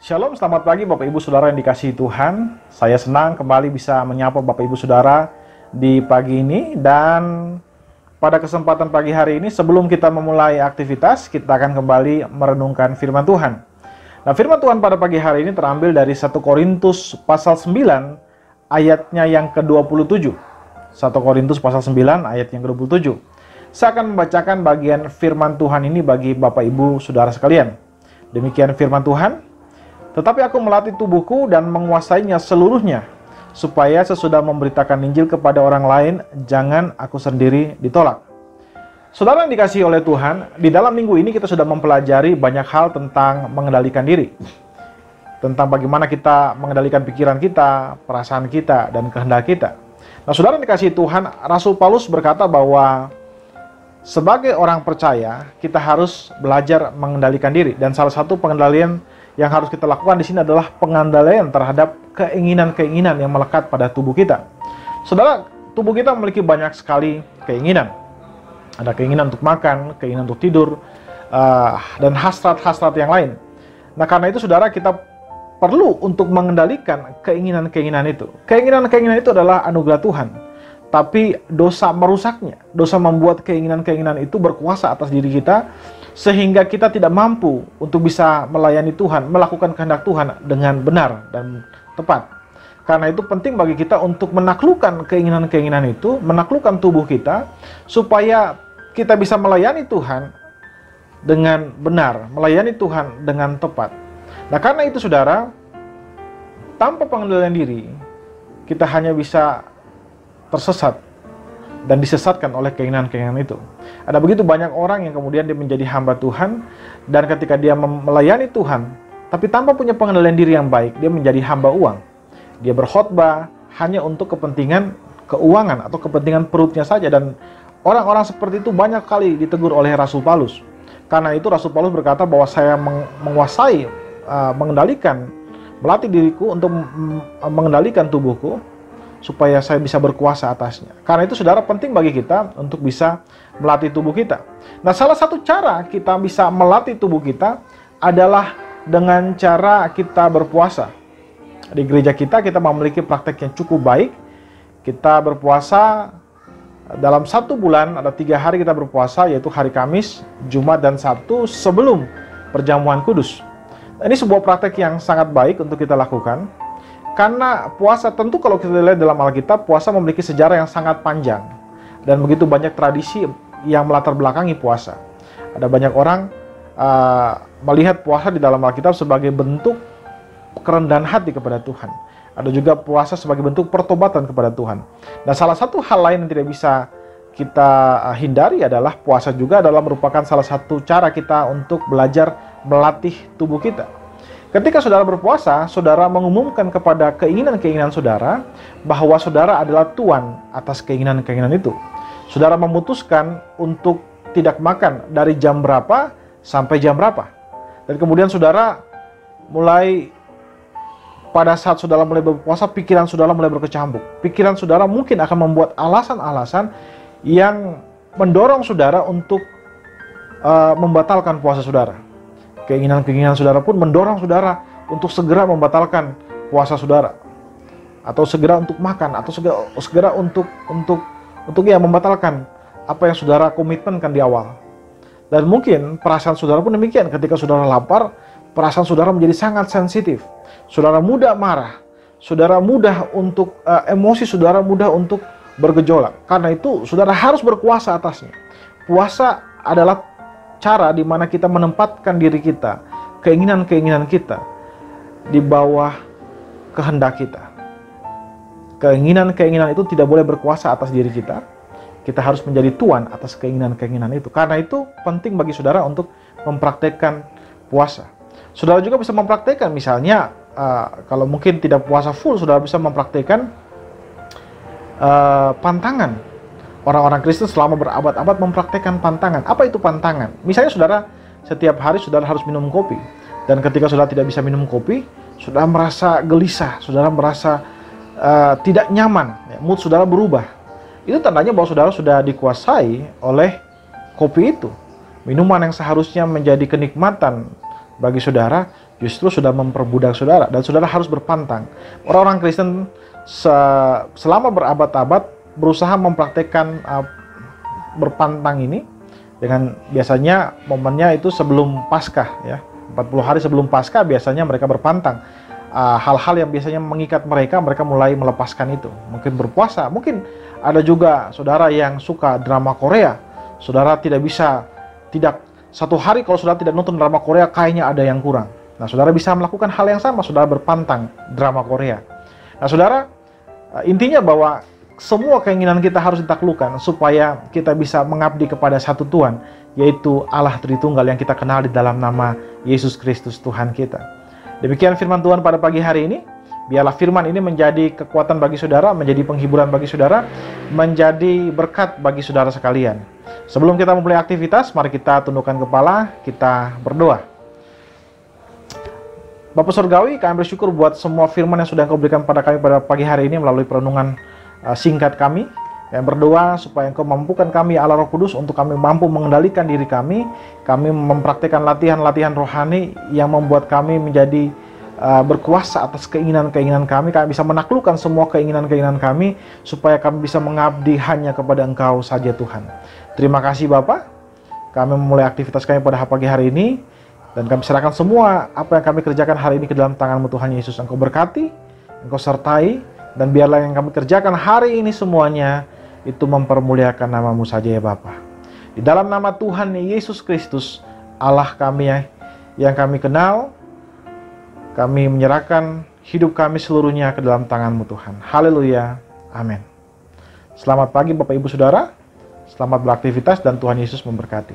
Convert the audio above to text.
Shalom, selamat pagi Bapak Ibu Saudara yang dikasihi Tuhan. Saya senang kembali bisa menyapa Bapak Ibu Saudara di pagi ini. Dan pada kesempatan pagi hari ini, sebelum kita memulai aktivitas, kita akan kembali merenungkan firman Tuhan. Nah, firman Tuhan pada pagi hari ini terambil dari 1 Korintus pasal 9 ayatnya yang ke-27. 1 Korintus pasal 9 ayat yang ke-27. Saya akan membacakan bagian firman Tuhan ini bagi Bapak Ibu Saudara sekalian. Demikian firman Tuhan. Tetapi aku melatih tubuhku dan menguasainya seluruhnya, supaya sesudah memberitakan Injil kepada orang lain, jangan aku sendiri ditolak. Saudara yang dikasihi oleh Tuhan, di dalam minggu ini kita sudah mempelajari banyak hal tentang mengendalikan diri. Tentang bagaimana kita mengendalikan pikiran kita, perasaan kita, dan kehendak kita. Nah, saudara yang dikasihi Tuhan, Rasul Paulus berkata bahwa sebagai orang percaya, kita harus belajar mengendalikan diri. Dan salah satu pengendalian yang harus kita lakukan di sini adalah pengendalian terhadap keinginan-keinginan yang melekat pada tubuh kita. Saudara, tubuh kita memiliki banyak sekali keinginan. Ada keinginan untuk makan, keinginan untuk tidur, dan hasrat-hasrat yang lain. Nah, karena itu saudara, kita perlu untuk mengendalikan keinginan-keinginan itu. Keinginan-keinginan itu adalah anugerah Tuhan. Tapi dosa merusaknya. Dosa membuat keinginan-keinginan itu berkuasa atas diri kita, sehingga kita tidak mampu untuk bisa melayani Tuhan, melakukan kehendak Tuhan dengan benar dan tepat. Karena itu penting bagi kita untuk menaklukkan keinginan-keinginan itu, menaklukkan tubuh kita, supaya kita bisa melayani Tuhan dengan benar, melayani Tuhan dengan tepat. Nah, karena itu saudara, tanpa pengendalian diri, kita hanya bisa tersesat dan disesatkan oleh keinginan-keinginan itu. Ada begitu banyak orang yang kemudian dia menjadi hamba Tuhan, dan ketika dia melayani Tuhan, tapi tanpa punya pengendalian diri yang baik, dia menjadi hamba uang. Dia berkhotbah hanya untuk kepentingan keuangan atau kepentingan perutnya saja, dan orang-orang seperti itu banyak kali ditegur oleh Rasul Paulus. Karena itu Rasul Paulus berkata bahwa saya menguasai, mengendalikan, melatih diriku untuk mengendalikan tubuhku, supaya saya bisa berkuasa atasnya. Karena itu saudara, penting bagi kita untuk bisa melatih tubuh kita. Nah, salah satu cara kita bisa melatih tubuh kita adalah dengan cara kita berpuasa. Di gereja kita memiliki praktek yang cukup baik. Kita berpuasa dalam 1 bulan, ada 3 hari kita berpuasa, yaitu hari Kamis, Jumat, dan Sabtu sebelum perjamuan kudus. Ini sebuah praktek yang sangat baik untuk kita lakukan. Karena puasa, tentu kalau kita lihat dalam Alkitab, puasa memiliki sejarah yang sangat panjang. Dan begitu banyak tradisi yang melatar belakangi puasa. Ada banyak orang melihat puasa di dalam Alkitab sebagai bentuk kerendahan hati kepada Tuhan. Ada juga puasa sebagai bentuk pertobatan kepada Tuhan. Nah, salah satu hal lain yang tidak bisa kita hindari adalah puasa juga adalah merupakan salah satu cara kita untuk belajar melatih tubuh kita. Ketika saudara berpuasa, saudara mengumumkan kepada keinginan-keinginan saudara bahwa saudara adalah tuan atas keinginan-keinginan itu. Saudara memutuskan untuk tidak makan dari jam berapa sampai jam berapa. Dan kemudian saudara mulai, pada saat saudara mulai berpuasa, pikiran saudara mulai berkecambuk. Pikiran saudara mungkin akan membuat alasan-alasan yang mendorong saudara untuk membatalkan puasa saudara. Keinginan-keinginan saudara pun mendorong saudara untuk segera membatalkan puasa saudara, atau segera untuk makan, atau segera untuk membatalkan apa yang saudara komitmenkan di awal. Dan mungkin perasaan saudara pun demikian. Ketika saudara lapar, perasaan saudara menjadi sangat sensitif. Saudara mudah marah, saudara mudah untuk emosi saudara mudah untuk bergejolak. Karena itu saudara harus berkuasa atasnya. Puasa adalah cara di mana kita menempatkan diri kita, keinginan-keinginan kita di bawah kehendak kita. Keinginan-keinginan itu tidak boleh berkuasa atas diri kita. Kita harus menjadi tuan atas keinginan-keinginan itu. Karena itu penting bagi saudara untuk mempraktekkan puasa. Saudara juga bisa mempraktekkan, misalnya kalau mungkin tidak puasa full, saudara bisa mempraktekkan pantangan. Orang-orang Kristen selama berabad-abad mempraktekkan pantangan. Apa itu pantangan? Misalnya saudara, setiap hari saudara harus minum kopi. Dan ketika saudara tidak bisa minum kopi, saudara merasa gelisah, saudara merasa tidak nyaman, mood saudara berubah. Itu tandanya bahwa saudara sudah dikuasai oleh kopi itu. Minuman yang seharusnya menjadi kenikmatan bagi saudara, justru sudah memperbudak saudara, dan saudara harus berpantang. Orang-orang Kristen selama berabad-abad berusaha mempraktekkan berpantang ini dengan biasanya momennya itu sebelum Paskah ya. 40 hari sebelum Paskah biasanya mereka berpantang. Hal-hal yang biasanya mengikat mereka mulai melepaskan itu. Mungkin berpuasa, mungkin ada juga saudara yang suka drama Korea. Saudara tidak satu hari kalau saudara tidak nonton drama Korea, kayaknya ada yang kurang. Nah, saudara bisa melakukan hal yang sama, saudara berpantang drama Korea. Nah, saudara, intinya bahwa semua keinginan kita harus ditaklukkan supaya kita bisa mengabdi kepada satu Tuhan, yaitu Allah Tritunggal yang kita kenal di dalam nama Yesus Kristus Tuhan kita. Demikian firman Tuhan pada pagi hari ini. Biarlah firman ini menjadi kekuatan bagi saudara, menjadi penghiburan bagi saudara, menjadi berkat bagi saudara sekalian. Sebelum kita memulai aktivitas, mari kita tundukkan kepala, kita berdoa. Bapa Surgawi, kami bersyukur buat semua firman yang sudah Engkau berikan pada kami pada pagi hari ini melalui perenungan singkat kami. Kami berdoa supaya Engkau mampukan kami, Allah Roh Kudus, untuk kami mampu mengendalikan diri kami mempraktikkan latihan-latihan rohani yang membuat kami menjadi berkuasa atas keinginan-keinginan kami bisa menaklukkan semua keinginan-keinginan kami, supaya kami bisa mengabdi hanya kepada Engkau saja Tuhan. Terima kasih Bapa. Kami memulai aktivitas kami pada pagi hari ini, dan kami serahkan semua apa yang kami kerjakan hari ini ke dalam tangan-Mu Tuhan Yesus. Engkau berkati, Engkau sertai, dan biarlah yang kami kerjakan hari ini semuanya itu mempermuliakan nama-Mu saja ya Bapa. Di dalam nama Tuhan Yesus Kristus, Allah kami yang kami kenal, kami menyerahkan hidup kami seluruhnya ke dalam tangan-Mu Tuhan. Haleluya. Amin. Selamat pagi Bapak Ibu Saudara. Selamat beraktivitas dan Tuhan Yesus memberkati.